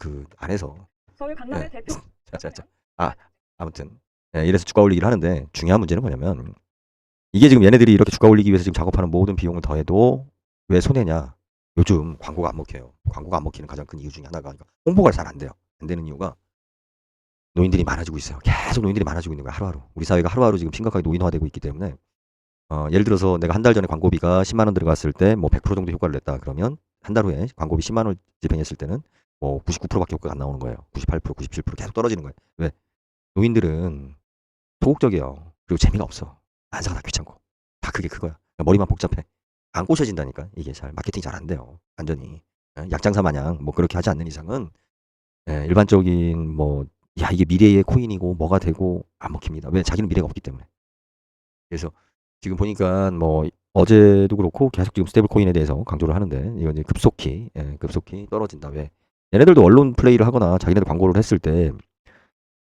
그 안에서 서울 예. 강남의 대표 자. 아무튼 이래서 주가 올리기를 하는데 중요한 문제는 뭐냐면 이게 지금 얘네들이 이렇게 주가 올리기 위해서 지금 작업하는 모든 비용을 더해도 왜 손해냐? 요즘 광고가 안 먹혀요. 광고가 안 먹히는 가장 큰 이유 중에 하나가 홍보가 잘 안 돼요. 안 되는 이유가 노인들이 많아지고 있어요. 계속 노인들이 많아지고 있는 거야, 하루하루. 우리 사회가 하루하루 지금 심각하게 노인화되고 있기 때문에 예를 들어서 내가 한 달 전에 광고비가 10만 원 들어갔을 때 뭐 100% 정도 효과를 냈다 그러면 한 달 후에 광고비 10만 원 집행했을 때는 뭐 99%밖에 효과가 안 나오는 거예요. 98%, 97% 계속 떨어지는 거예요. 왜? 노인들은 소극적이에요. 그리고 재미가 없어. 안사가 다 귀찮고. 다 그게 그거야. 머리만 복잡해. 안 꼬셔진다니까. 이게 잘 마케팅이 잘 안 돼요. 완전히. 약장사 마냥 뭐 그렇게 하지 않는 이상은 일반적인 뭐 야 이게 미래의 코인이고 뭐가 되고 안 먹힙니다. 왜? 자기는 미래가 없기 때문에. 그래서 지금 보니까 뭐 어제도 그렇고 계속 지금 스테이블 코인에 대해서 강조를 하는데 이건 이제 급속히 떨어진다. 왜? 얘네들도 언론 플레이를 하거나 자기네들 광고를 했을 때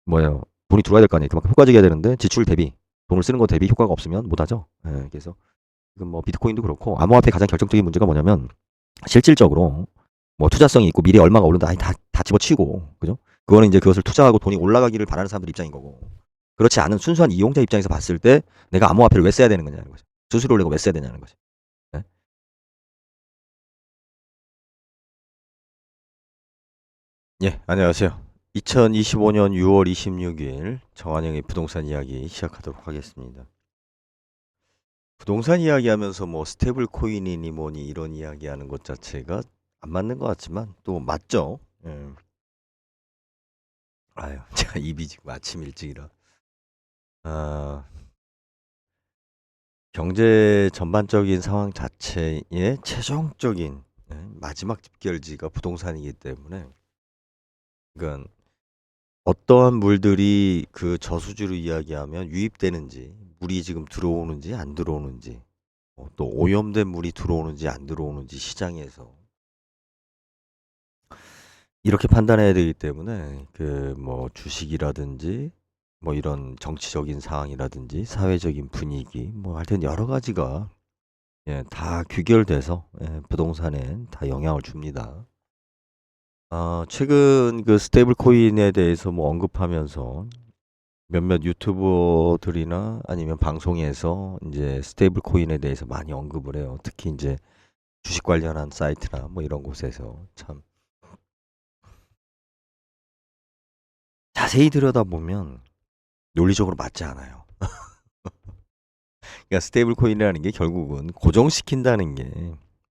뭐예요? 돈이 들어와야 될 거 아니에요. 그만큼 효과적이어야 되는데 지출 대비 돈을 쓰는 거 대비 효과가 없으면 못하죠. 그래서 지금 뭐 비트코인도 그렇고 암호화폐 가장 결정적인 문제가 뭐냐면 실질적으로 뭐 투자성이 있고 미래에 얼마가 오른다 아니 다 집어치우고 그죠? 그거는 이제 그것을 투자하고 돈이 올라가기를 바라는 사람들 입장인 거고 그렇지 않은 순수한 이용자 입장에서 봤을 때 내가 암호화폐를 왜 써야 되는 거냐는 거죠. 수수료를 내고 왜 써야 되냐는 거죠. 네? 예, 안녕하세요. 2025년 6월 26일 정한영의 부동산 이야기 시작하도록 하겠습니다. 부동산 이야기하면서 뭐 스테이블 코인이니 뭐니 이런 이야기하는 것 자체가 안 맞는 것 같지만 또 맞죠. 예. 아유, 제가 입이 지금 아침 일찍이라. 아, 경제 전반적인 상황 자체의 최종적인 마지막 집결지가 부동산이기 때문에 그러니까 어떠한 물들이 그 저수지로 이야기하면 유입되는지 물이 지금 들어오는지 안 들어오는지 또 오염된 물이 들어오는지 안 들어오는지 시장에서 이렇게 판단해야 되기 때문에 그 뭐 주식이라든지 뭐 이런 정치적인 상황이라든지 사회적인 분위기 뭐 하여튼 여러 가지가 다 귀결돼서 부동산에 다 영향을 줍니다. 최근 그 스테이블 코인에 대해서 뭐 언급하면서 몇몇 유튜버들이나 아니면 방송에서 이제 스테이블 코인에 대해서 많이 언급을 해요. 특히 이제 주식 관련한 사이트나 뭐 이런 곳에서 참 자세히 들여다보면 논리적으로 맞지 않아요. 그러니까 스테이블 코인이라는 게 결국은 고정시킨다는 게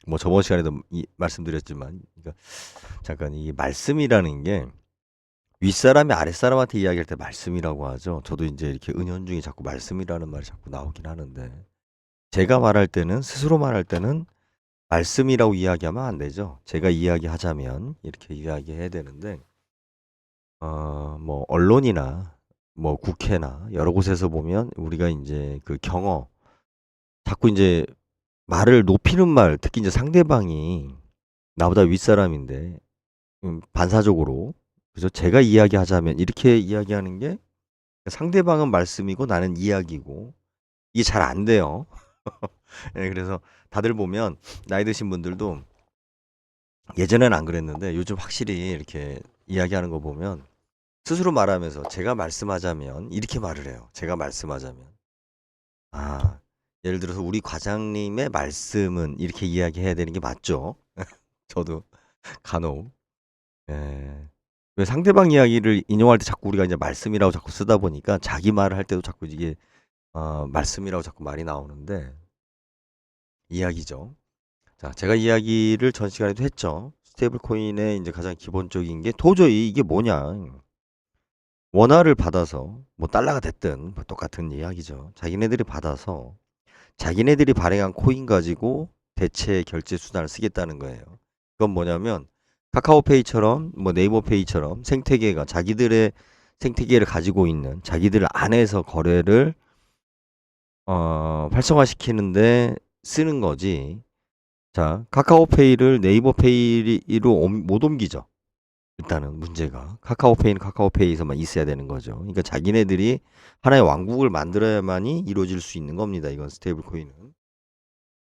뭐 저번 시간에도 말씀드렸지만 그러니까 잠깐 이 말씀이라는 게 윗사람이 아랫사람한테 이야기할 때 말씀이라고 하죠. 저도 이제 이렇게 은연중에 자꾸 말씀이라는 말이 자꾸 나오긴 하는데 제가 말할 때는 스스로 말할 때는 말씀이라고 이야기하면 안 되죠. 제가 이야기하자면 이렇게 이야기해야 되는데 뭐 언론이나 뭐 국회나 여러 곳에서 보면 우리가 이제 그 경어 자꾸 이제 말을 높이는 말, 특히 이제 상대방이 나보다 윗사람인데 반사적으로 그래서 제가 이야기하자면 이렇게 이야기하는 게 상대방은 말씀이고 나는 이야기고 이게 잘 안 돼요. 그래서 다들 보면 나이 드신 분들도 예전에는 안 그랬는데 요즘 확실히 이렇게 이야기하는 거 보면 스스로 말하면서 제가 말씀하자면 이렇게 말을 해요. 제가 말씀하자면 아 예를 들어서 우리 과장님의 말씀은 이렇게 이야기해야 되는 게 맞죠? 저도 간혹 예. 왜 상대방 이야기를 인용할 때 자꾸 우리가 이제 말씀이라고 자꾸 쓰다 보니까 자기 말을 할 때도 자꾸 이게 말씀이라고 자꾸 말이 나오는데 이야기죠. 자, 제가 이야기를 전 시간에도 했죠. 스테이블 코인의 이제 가장 기본적인 게 도저히 이게 뭐냐. 원화를 받아서 뭐 달러가 됐든 뭐 똑같은 이야기죠. 자기네들이 받아서 자기네들이 발행한 코인 가지고 대체 결제 수단을 쓰겠다는 거예요. 그건 뭐냐면 카카오페이처럼 뭐 네이버페이처럼 생태계가 자기들의 생태계를 가지고 있는 자기들 안에서 거래를 활성화시키는데 쓰는 거지. 자, 카카오페이를 네이버페이로 못 옮기죠. 일단은 문제가 카카오페이는 카카오페이에서만 있어야 되는 거죠. 그러니까 자기네들이 하나의 왕국을 만들어야만이 이루어질 수 있는 겁니다. 이건 스테이블 코인은.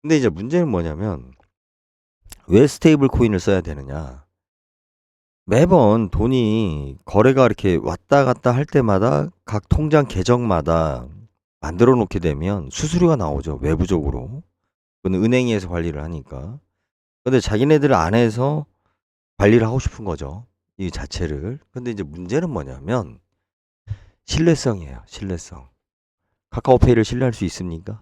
근데 이제 문제는 뭐냐면 왜 스테이블 코인을 써야 되느냐? 매번 돈이 거래가 이렇게 왔다 갔다 할 때마다 각 통장 계정마다 만들어 놓게 되면 수수료가 나오죠. 외부적으로. 그건 은행에서 관리를 하니까. 근데 자기네들 안에서 관리를 하고 싶은 거죠. 이 자체를. 근데 이제 문제는 뭐냐면 신뢰성이에요. 신뢰성. 카카오페이를 신뢰할 수 있습니까?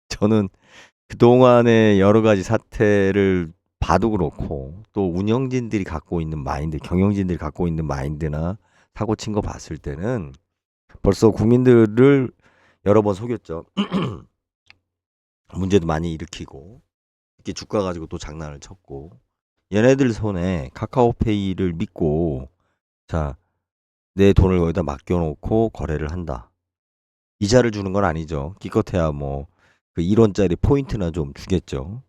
저는 그동안의 여러 가지 사태를 봐도 그렇고 또 운영진들이 갖고 있는 마인드, 경영진들이 갖고 있는 마인드나 사고 친 거 봤을 때는 벌써 국민들을 여러 번 속였죠. 문제도 많이 일으키고 특히 주가 가지고 또 장난을 쳤고 얘네들 손에 카카오페이를 믿고 자, 내 돈을 거기다 맡겨놓고 거래를 한다. 이자를 주는 건 아니죠. 기껏해야 뭐 그 1원짜리 포인트나 좀 주겠죠.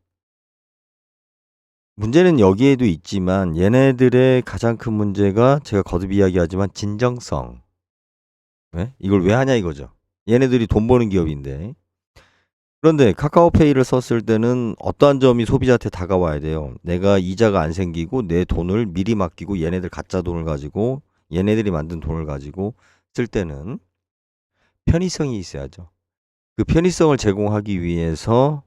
문제는 여기에도 있지만 얘네들의 가장 큰 문제가 제가 거듭 이야기하지만 진정성. 네? 이걸 왜 하냐 이거죠. 얘네들이 돈 버는 기업인데. 그런데 카카오페이를 썼을 때는 어떠한 점이 소비자한테 다가와야 돼요. 내가 이자가 안 생기고 내 돈을 미리 맡기고 얘네들 가짜 돈을 가지고 얘네들이 만든 돈을 가지고 쓸 때는 편의성이 있어야죠. 그 편의성을 제공하기 위해서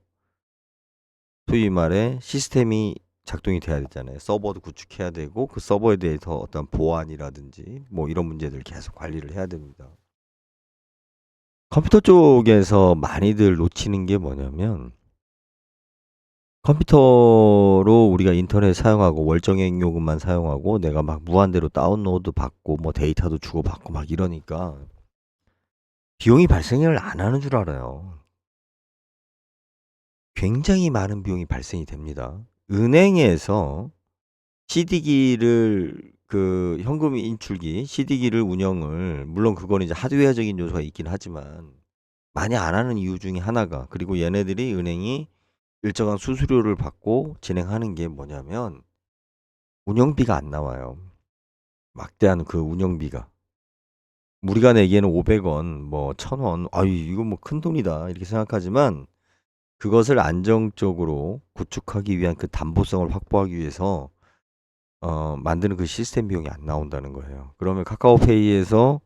소위 말해 시스템이 작동이 돼야 되잖아요. 서버도 구축해야 되고 그 서버에 대해서 어떤 보안이라든지 뭐 이런 문제들 계속 관리를 해야 됩니다. 컴퓨터 쪽에서 많이들 놓치는 게 뭐냐면 컴퓨터로 우리가 인터넷 사용하고 월정액 요금만 사용하고 내가 막 무한대로 다운로드 받고 뭐 데이터도 주고받고 막 이러니까 비용이 발생을 안 하는 줄 알아요. 굉장히 많은 비용이 발생이 됩니다. 은행에서 CD기를 그 현금 인출기, CD기를 운영을 물론 그거는 이제 하드웨어적인 요소가 있긴 하지만 많이 안 하는 이유 중에 하나가 그리고 얘네들이 은행이 일정한 수수료를 받고 진행하는 게 뭐냐면 운영비가 안 나와요. 막대한 그 운영비가. 우리가 내기에는 500원, 뭐 1000원, 아유 이거 뭐 큰 돈이다 이렇게 생각하지만 그것을 안정적으로 구축하기 위한 그 담보성을 확보하기 위해서 만드는 그 시스템 비용이 안 나온다는 거예요. 그러면 카카오페이에서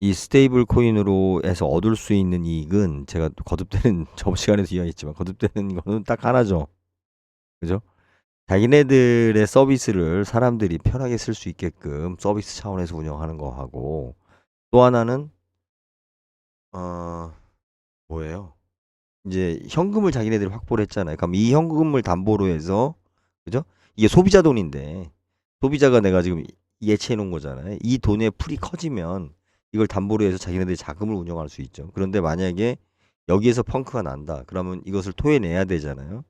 이 스테이블 코인으로 해서 얻을 수 있는 이익은 제가 거듭되는 저번 시간에도 이야기했지만 거듭되는 거는 딱 하나죠. 그죠? 자기네들의 서비스를 사람들이 편하게 쓸 수 있게끔 서비스 차원에서 운영하는 거하고 또 하나는 어 뭐예요? 이제 현금을 자기네들이 확보를 했잖아요. 그럼 이 현금을 담보로 해서 그죠? 이게 소비자 돈인데 소비자가 내가 지금 예치해 놓은 거잖아요. 이 돈의 풀이 커지면 이걸 담보로 해서 자기네들이 자금을 운영할 수 있죠. 그런데 만약에 여기에서 펑크가 난다. 그러면 이것을 토해내야 되잖아요.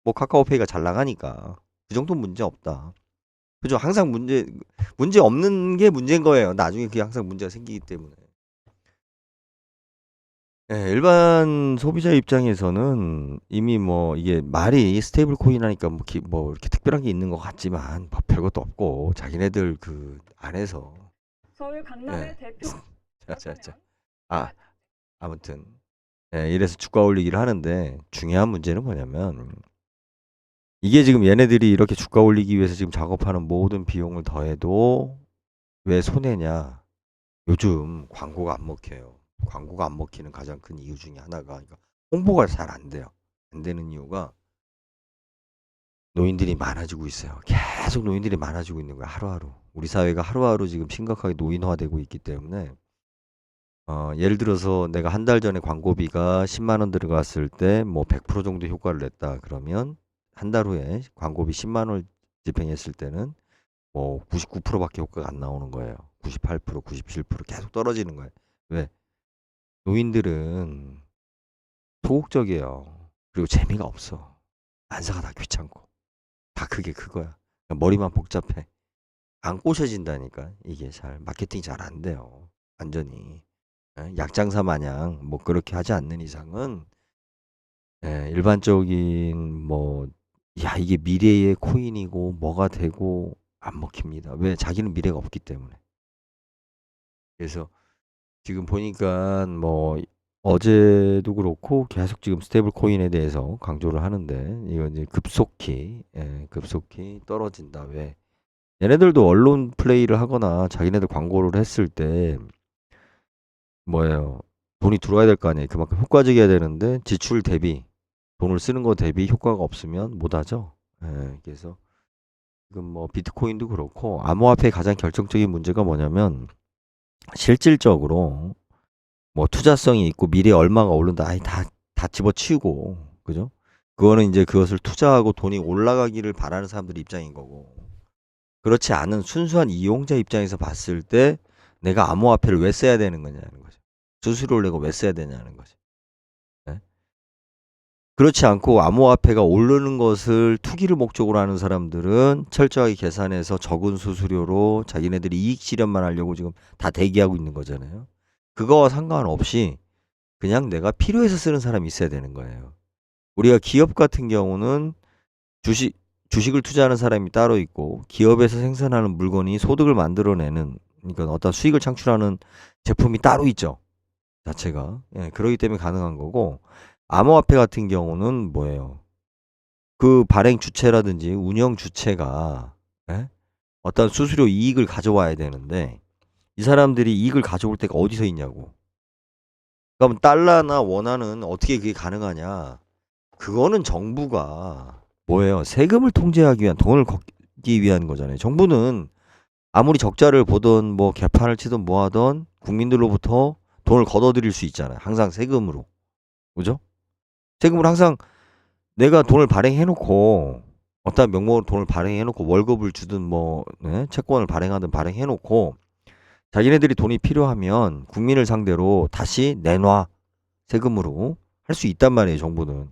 뭐 카카오페이가 잘 나가니까 그 정도 문제 없다. 그죠? 항상 문제 없는 게 문제인 거예요. 나중에 그게 항상 문제가 생기기 때문에. 예, 일반 소비자 입장에서는 이미 뭐 이게 말이 스테이블 코인 하니까 뭐 이렇게 특별한 게 있는 것 같지만 뭐 별것도 없고 자기네들 그 안에서 서울 강남의 예. 대표 자. 아, 아무튼 예, 이래서 주가 올리기를 하는데 중요한 문제는 뭐냐면 이게 지금 얘네들이 이렇게 주가 올리기 위해서 지금 작업하는 모든 비용을 더해도 왜 손해냐? 요즘 광고가 안 먹혀요. 광고가 안 먹히는 가장 큰 이유 중에 하나가 그러니까 홍보가 잘 안 돼요. 안 되는 이유가 노인들이 많아지고 있어요. 계속 노인들이 많아지고 있는 거야, 하루하루. 우리 사회가 하루하루 지금 심각하게 노인화되고 있기 때문에 예를 들어서 내가 한 달 전에 광고비가 10만 원 들어갔을 때 뭐 100% 정도 효과를 냈다. 그러면 한 달 후에 광고비 10만 원을 집행했을 때는 뭐 99%밖에 효과가 안 나오는 거예요. 98%, 97% 계속 떨어지는 거예요. 왜? 노인들은 소극적이에요. 그리고 재미가 없어. 만사가 다 귀찮고. 다 그게 그거야. 머리만 복잡해. 안 꼬셔진다니까. 이게 잘 마케팅이 잘 안 돼요. 완전히. 약장사 마냥 뭐 그렇게 하지 않는 이상은 일반적인 뭐 야 이게 미래의 코인이고 뭐가 되고 안 먹힙니다. 왜? 자기는 미래가 없기 때문에. 그래서 지금 보니까 뭐 어제도 그렇고 계속 지금 스테이블 코인에 대해서 강조를 하는데 이건 이제 급속히 떨어진다. 왜? 얘네들도 언론 플레이를 하거나 자기네들 광고를 했을 때 뭐예요? 돈이 들어와야 될 거 아니에요. 그만큼 효과적이어야 되는데 지출 대비 돈을 쓰는 거 대비 효과가 없으면 못 하죠. 그래서 지금 뭐 비트코인도 그렇고 암호화폐의 가장 결정적인 문제가 뭐냐면 실질적으로 뭐 투자성이 있고 미래에 얼마가 오른다. 아이 다 집어치우고 그죠? 그거는 이제 그것을 투자하고 돈이 올라가기를 바라는 사람들 입장인 거고 그렇지 않은 순수한 이용자 입장에서 봤을 때 내가 암호화폐를 왜 써야 되는 거냐는 거죠. 수수료를 내고 왜 써야 되냐는 거죠. 네? 그렇지 않고 암호화폐가 오르는 것을 투기를 목적으로 하는 사람들은 철저하게 계산해서 적은 수수료로 자기네들이 이익 실현만 하려고 지금 다 대기하고 있는 거잖아요. 그거와 상관없이 그냥 내가 필요해서 쓰는 사람이 있어야 되는 거예요. 우리가 기업 같은 경우는 주식, 주식을 투자하는 사람이 따로 있고 기업에서 생산하는 물건이 소득을 만들어내는 그러니까 어떤 수익을 창출하는 제품이 따로 있죠. 자체가. 그러기 때문에 가능한 거고 암호화폐 같은 경우는 뭐예요? 그 발행 주체라든지 운영 주체가 예? 어떤 수수료 이익을 가져와야 되는데 이 사람들이 이익을 가져올 때가 어디서 있냐고. 그럼 달러나 원화는 어떻게 그게 가능하냐? 그거는 정부가 뭐예요? 세금을 통제하기 위한 돈을 걷기 위한 거잖아요. 정부는 아무리 적자를 보던 뭐 개판을 치든 뭐 하던 국민들로부터 돈을 걷어들일 수 있잖아요. 항상 세금으로. 그죠? 세금을 항상 내가 돈을 발행해 놓고 어떤 명목으로 돈을 발행해 놓고 월급을 주든 뭐 채권을 발행하든 발행해 놓고 자기네들이 돈이 필요하면 국민을 상대로 다시 내놔 세금으로 할 수 있단 말이에요. 정부는.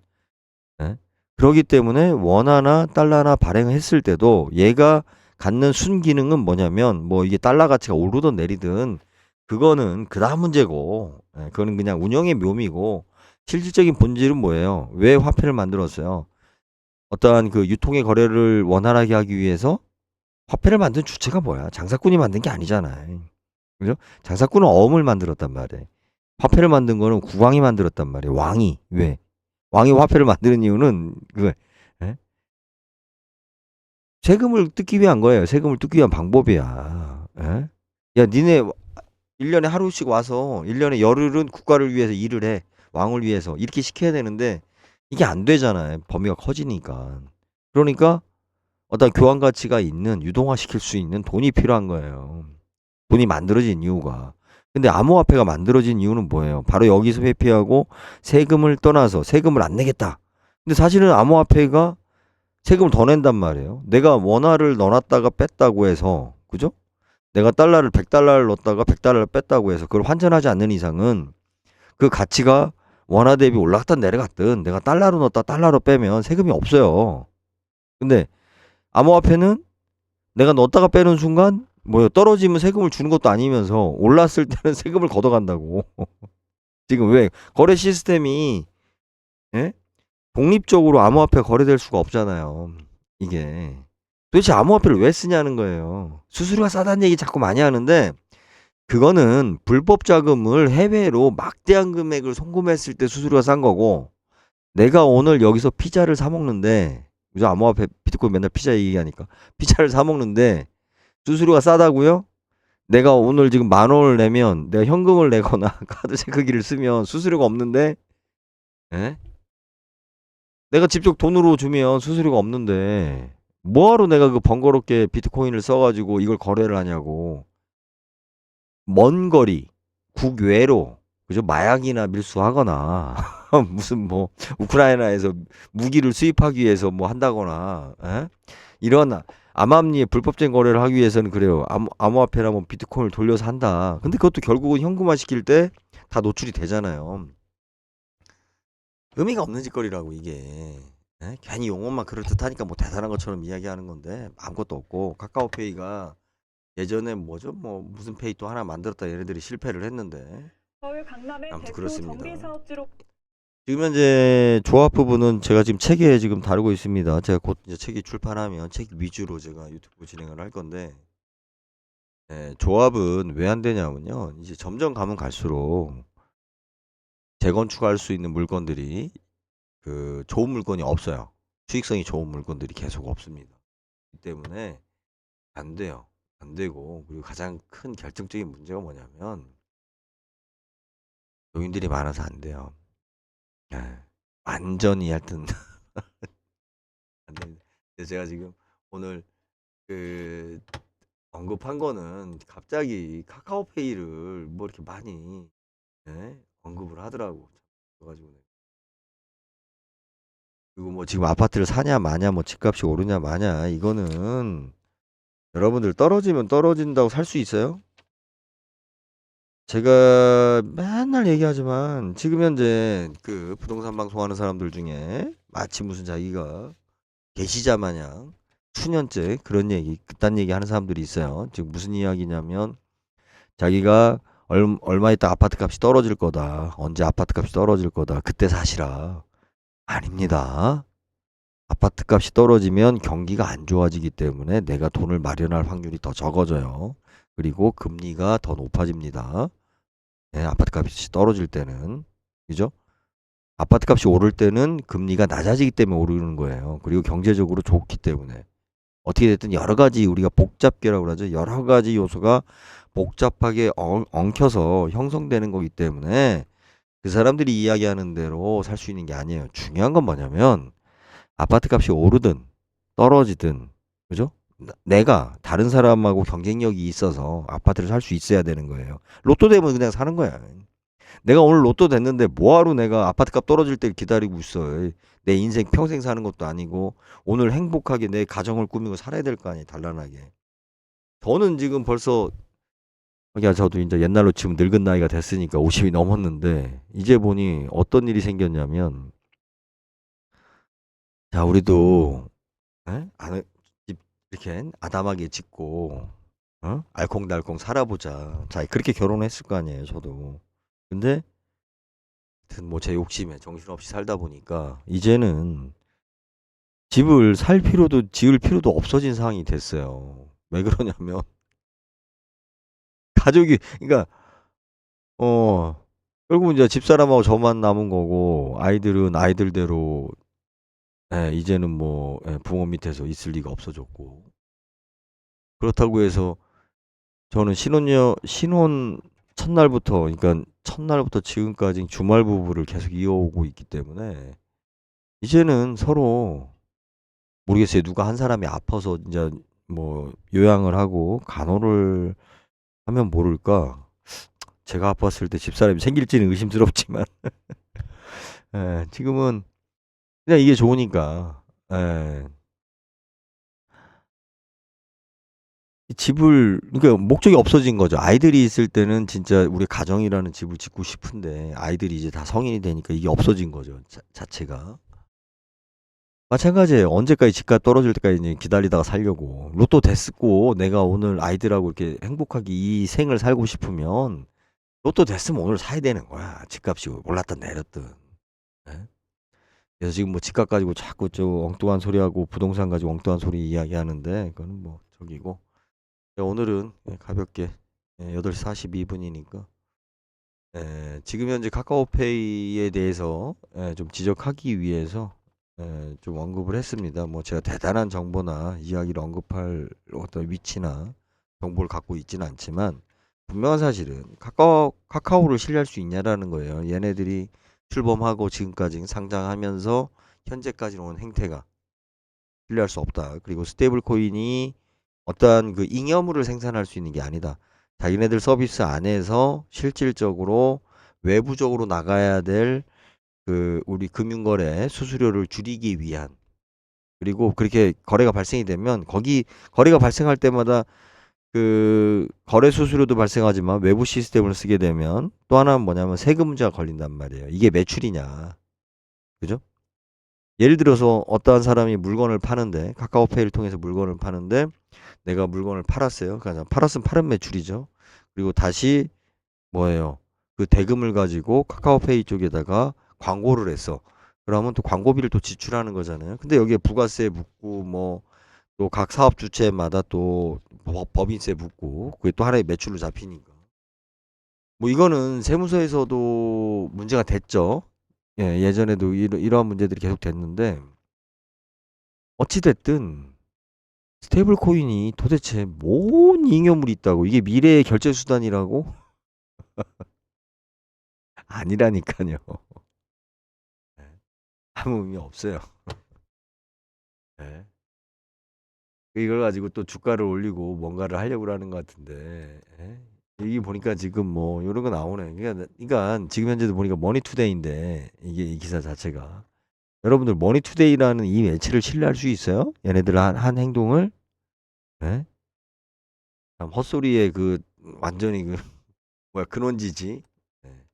예? 그러기 때문에 원화나 달러나 발행을 했을 때도 얘가 갖는 순기능은 뭐냐면 뭐 이게 달러 가치가 오르든 내리든 그거는 그다음 문제고 그거는 그냥 운영의 묘미고 실질적인 본질은 뭐예요? 왜 화폐를 만들었어요? 어떠한 그 유통의 거래를 원활하게 하기 위해서 화폐를 만든 주체가 뭐야? 장사꾼이 만든 게 아니잖아요. 그죠? 장사꾼은 어음을 만들었단 말이에요. 화폐를 만든 거는 국왕이 만들었단 말이에요. 왕이. 왜? 왕이 화폐를 만드는 이유는 그 세금을 뜯기 위한 거예요. 세금을 뜯기 위한 방법이야. 예? 야, 니네 1년에 하루씩 와서 1년에 열흘은 국가를 위해서 일을 해. 왕을 위해서. 이렇게 시켜야 되는데 이게 안 되잖아요. 범위가 커지니까. 그러니까 어떤 교환 가치가 있는 유동화 시킬 수 있는 돈이 필요한 거예요. 돈이 만들어진 이유가. 근데 암호화폐가 만들어진 이유는 뭐예요? 바로 여기서 회피하고 세금을 떠나서 세금을 안 내겠다. 근데 사실은 암호화폐가 세금을 더 낸단 말이에요. 내가 원화를 넣어놨다가 뺐다고 해서, 그죠? 내가 달러를 100달러를 넣었다가 100달러를 뺐다고 해서 그걸 환전하지 않는 이상은 그 가치가 원화 대비 올라갔든 내려갔든 내가 달러로 넣었다 달러로 빼면 세금이 없어요. 근데 암호화폐는 내가 넣었다가 빼는 순간 뭐요 떨어지면 세금을 주는 것도 아니면서 올랐을 때는 세금을 걷어간다고. 지금 왜 거래 시스템이 예? 독립적으로 암호화폐 거래될 수가 없잖아요. 이게 도대체 암호화폐를 왜 쓰냐는 거예요. 수수료가 싸다는 얘기 자꾸 많이 하는데 그거는 불법 자금을 해외로 막대한 금액을 송금했을 때 수수료가 싼 거고 내가 오늘 여기서 피자를 사 먹는데 그죠? 암호화폐 비트코인 맨날 피자 얘기하니까 피자를 사 먹는데 수수료가 싸다고요? 내가 오늘 지금 10,000원을 내면 내가 현금을 내거나 카드 체크기를 쓰면 수수료가 없는데 에? 내가 직접 돈으로 주면 수수료가 없는데 뭐하러 내가 그 번거롭게 비트코인을 써가지고 이걸 거래를 하냐고. 먼 거리 국외로 그죠 마약이나 밀수하거나 무슨 뭐 우크라이나에서 무기를 수입하기 위해서 뭐 한다거나 이런 암암리에 불법적인 거래를 하기 위해서는 그래요. 암호화폐나 뭐 비트코인을 돌려서 한다. 근데 그것도 결국은 현금화 시킬 때 다 노출이 되잖아요. 의미가 없는 짓거리라고 이게. 괜히 용어만 그럴듯하니까 뭐 대단한 것처럼 이야기하는 건데 아무것도 없고 카카오페이가 예전에 뭐죠? 뭐 무슨 페이 또 하나 만들었다 얘네들이 실패를 했는데 서울 강남의 아무튼 대표 그렇습니다. 정비사업주로 지금 현재 조합 부분은 제가 지금 책에 지금 다루고 있습니다. 제가 곧 이제 책이 출판하면 책 위주로 제가 유튜브 진행을 할 건데 조합은 왜 안 되냐면요. 이제 점점 가면 갈수록 재건축할 수 있는 물건들이 좋은 물건이 없어요. 수익성이 좋은 물건들이 계속 없습니다. 그 때문에 안 돼요. 안 되고, 그리고 가장 큰 결정적인 문제가 뭐냐면 노인들이 많아서 안 돼요. 예. 완전히 하여튼 안 됩니다. 그래서 제가 지금 오늘 그 언급한 거는 갑자기 카카오페이를 뭐 이렇게 많이 언급을 하더라고. 그래가지고 그리고 뭐 지금 아파트를 사냐 마냐 뭐 집값이 오르냐 마냐 이거는 여러분들 떨어지면 떨어진다고 살 수 있어요? 제가 맨날 얘기하지만 지금 현재 그 부동산 방송하는 사람들 중에 마치 무슨 자기가 계시자 마냥 수년째 그런 얘기 그딴 얘기 하는 사람들이 있어요. 지금 무슨 이야기냐면 자기가 얼마 있다 아파트 값이 떨어질 거다. 언제 아파트 값이 떨어질 거다. 그때 사시라. 아닙니다. 아파트 값이 떨어지면 경기가 안 좋아지기 때문에 내가 돈을 마련할 확률이 더 적어져요. 그리고 금리가 더 높아집니다. 네, 아파트 값이 떨어질 때는. 그죠? 아파트 값이 오를 때는 금리가 낮아지기 때문에 오르는 거예요. 그리고 경제적으로 좋기 때문에. 어떻게 됐든 여러 가지 우리가 복잡계라고 그러죠. 여러 가지 요소가 복잡하게 엉켜서 형성되는 거기 때문에 그 사람들이 이야기하는 대로 살 수 있는 게 아니에요. 중요한 건 뭐냐면 아파트 값이 오르든 떨어지든 그죠? 내가 다른 사람하고 경쟁력이 있어서 아파트를 살 수 있어야 되는 거예요. 로또 되면 그냥 사는 거야. 내가 오늘 로또 됐는데 뭐하러 내가 아파트 값 떨어질 때 기다리고 있어. 내 인생 평생 사는 것도 아니고 오늘 행복하게 내 가정을 꾸미고 살아야 될 거 아니에요. 단란하게. 저는 지금 벌써 야 저도 이제 옛날로 치면 늙은 나이가 됐으니까 50이 넘었는데 이제 보니 어떤 일이 생겼냐면 자 우리도 집 이렇게 아담하게 짓고 알콩달콩 살아보자. 자 그렇게 결혼했을 거 아니에요. 저도. 근데 하여튼 뭐 제 욕심에 정신없이 살다 보니까 이제는 집을 살 필요도 지을 필요도 없어진 상황이 됐어요. 왜 그러냐면 가족이 그러니까 어 결국은 이제 집사람하고 저만 남은 거고 아이들은 아이들대로 이제는 뭐 부모 밑에서 있을 리가 없어졌고 그렇다고 해서 저는 신혼 첫날부터 그러니까 첫날부터 지금까지 주말 부부를 계속 이어오고 있기 때문에 이제는 서로 모르겠어요. 누가 한 사람이 아파서 이제 뭐 요양을 하고 간호를 하면 모를까. 제가 아팠을 때 집사람이 생길지는 의심스럽지만 지금은 그냥 이게 좋으니까 예. 집을 그러니까 목적이 없어진 거죠. 아이들이 있을 때는 진짜 우리 가정이라는 집을 짓고 싶은데 아이들이 이제 다 성인이 되니까 이게 없어진 거죠. 자체가. 마찬가지예요. 언제까지 집값 떨어질 때까지 이제 기다리다가 살려고. 로또 됐고 내가 오늘 아이들하고 이렇게 행복하게 이 생을 살고 싶으면 로또 됐으면 오늘 사야 되는 거야. 집값이 올랐든 내렸든. 예? 그래서 지금 뭐 집값 가지고 자꾸 저 엉뚱한 소리하고 부동산 가지고 엉뚱한 소리 이야기하는데 그거는 뭐 저기고. 자, 오늘은 가볍게 8시 42분이니까 지금 현재 카카오페이에 대해서 좀 지적하기 위해서 좀 언급을 했습니다. 뭐 제가 대단한 정보나 이야기를 언급할 어떤 위치나 정보를 갖고 있지는 않지만 분명한 사실은 카카오를 신뢰할 수 있냐라는 거예요. 얘네들이 출범하고 지금까지 상장하면서 현재까지 온 행태가 신뢰할 수 없다. 그리고 스테이블 코인이 어떠한 그 잉여물을 생산할 수 있는 게 아니다. 자기네들 서비스 안에서 실질적으로 외부적으로 나가야 될 그 우리 금융거래 수수료를 줄이기 위한 그리고 그렇게 거래가 발생이 되면 거기 거래가 발생할 때마다 그 거래 수수료도 발생하지만 외부 시스템을 쓰게 되면 또 하나는 뭐냐면 세금 문제가 걸린단 말이에요. 이게 매출이냐. 그죠? 예를 들어서 어떠한 사람이 물건을 파는데 카카오페이를 통해서 물건을 파는데 내가 물건을 팔았어요. 그러니까 팔았으면 팔은 매출이죠. 그리고 다시 뭐예요? 그 대금을 가지고 카카오페이 쪽에다가 광고를 했어. 그러면 또 광고비를 또 지출하는 거잖아요. 근데 여기에 부가세 묻고 뭐 또 각 사업 주체마다 또 법인세 묻고 그게 또 하나의 매출로 잡히니까. 뭐 이거는 세무서에서도 문제가 됐죠. 예, 예전에도 이러한 문제들이 계속 됐는데 어찌 됐든 스테이블 코인이 도대체 뭔 잉여물이 있다고 이게 미래의 결제 수단이라고? 아니라니까요. 예, 아무 의미 없어요. 예. 이걸 가지고 또 주가를 올리고 뭔가를 하려고 하는 것 같은데 예? 여기 보니까 지금 뭐 이런 거 나오네. 그러니까 지금 현재도 보니까 머니투데이인데 이게 이 기사 자체가 여러분들 머니투데이라는 이 매체를 신뢰할 수 있어요? 얘네들 한 행동을 예? 참 헛소리에 그 완전히 그 뭐야 근원지지. 예.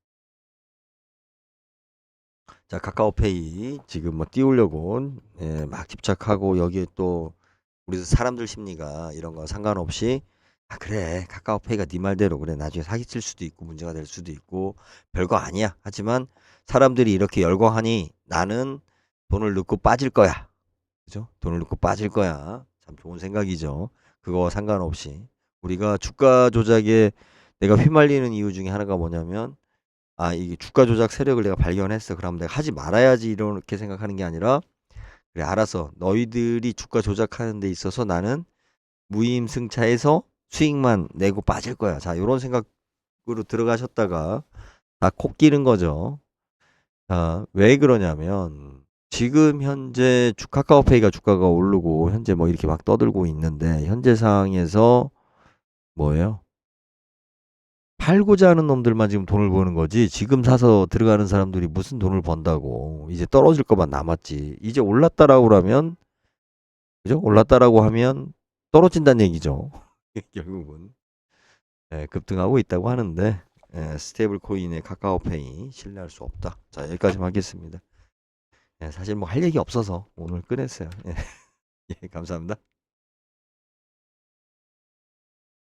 자 카카오페이 지금 뭐 띄우려고 예, 막 집착하고 여기에 또 우리 사람들 심리가 이런 거 상관없이 아 그래 카카오페이가 네 말대로 그래 나중에 사기칠 수도 있고 문제가 될 수도 있고 별거 아니야 하지만 사람들이 이렇게 열광하니 나는 돈을 넣고 빠질 거야 그죠 돈을 넣고 빠질 거야 참 좋은 생각이죠 그거 상관없이 우리가 주가 조작에 내가 휘말리는 이유 중에 하나가 뭐냐면 아 이게 주가 조작 세력을 내가 발견했어 그럼 내가 하지 말아야지 이렇게 생각하는 게 아니라 그래 알았어 너희들이 주가 조작하는 데 있어서 나는 무임승차해서 수익만 내고 빠질 거야. 자, 요런 생각으로 들어가셨다가 다 코 끼는 거죠. 자, 왜 그러냐면 지금 현재 카카오페이가 주가가 오르고 현재 뭐 이렇게 막 떠들고 있는데 현재 상황에서 뭐예요? 팔고자 하는 놈들만 지금 돈을 버는 거지 지금 사서 들어가는 사람들이 무슨 돈을 번다고 이제 떨어질 것만 남았지 이제 올랐다라고 하면 그죠? 올랐다라고 하면 떨어진다는 얘기죠. 결국은 급등하고 있다고 하는데 스테이블 코인의 카카오페이 신뢰할 수 없다. 자 여기까지만 하겠습니다. 사실 뭐 할 얘기 없어서 오늘 끝냈어요. 예, 감사합니다.